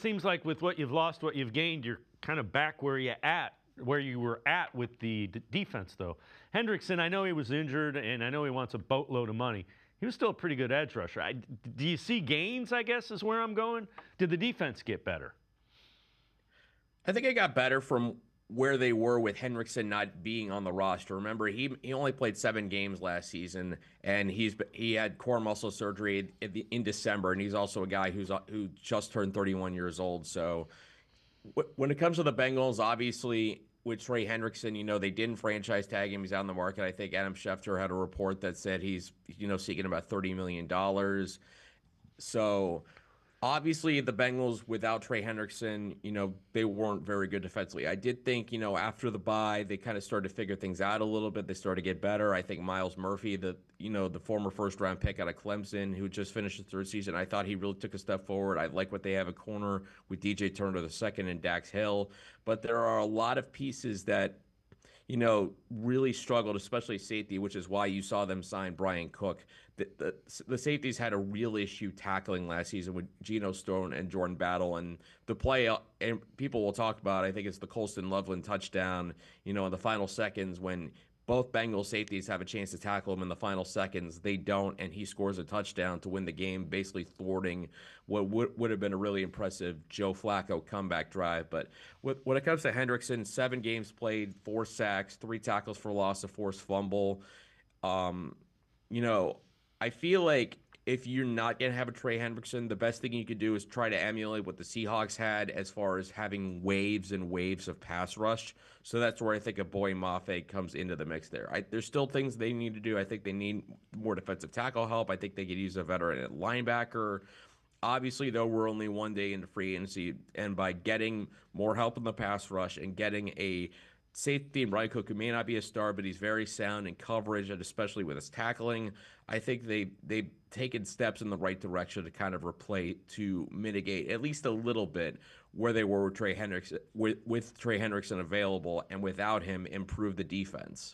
Seems like with what you've lost, what you've gained, you're kind of back where you were at with the defense, though. Hendrickson, I know he was injured, and I know he wants a boatload of money. He was still a pretty good edge rusher. Do you see gains, I guess, is where I'm going? Did the defense get better? I think it got better from where they were with Hendrickson not being on the roster. Remember, he only played 7 games last season, and he had core muscle surgery in December, and he's also a guy who just turned 31 years old. So when it comes to the Bengals, obviously with Trey Hendrickson, they didn't franchise tag him. He's out in the market. I think Adam Schefter had a report that said he's seeking about $30 million. So obviously, the Bengals without Trey Hendrickson, they weren't very good defensively. I did think, after the bye, they kind of started to figure things out a little bit. They started to get better. I think Miles Murphy, the former first-round pick out of Clemson, who just finished his third season, I thought he really took a step forward. I like what they have at corner with DJ Turner the second and Dax Hill. But there are a lot of pieces that really struggled, especially safety, which is why you saw them sign Brian Cook. The safeties had a real issue tackling last season with Geno Stone and Jordan Battle, and the play, and people will talk about, I think it's the Colston Loveland touchdown, in the final seconds when both Bengals safeties have a chance to tackle him in the final seconds. They don't, and he scores a touchdown to win the game, basically thwarting what would have been a really impressive Joe Flacco comeback drive. But when it comes to Hendrickson, 7 games played, 4 sacks, 3 tackles for loss, a forced fumble. Um, you know, I feel like if you're not going to have a Trey Hendrickson, the best thing you could do is try to emulate what the Seahawks had as far as having waves and waves of pass rush. So that's where I think a Boy Mafe comes into the mix there. There's still things they need to do. I think they need more defensive tackle help. I think they could use a veteran at linebacker. Obviously, though, we're only one day into free agency, and by getting more help in the pass rush and getting a safety in Brian Cook, who may not be a star, but he's very sound in coverage and especially with his tackling, I think they've taken steps in the right direction to kind of replace to mitigate at least a little bit where they were with Trey Hendrickson available, and without him, improve the defense.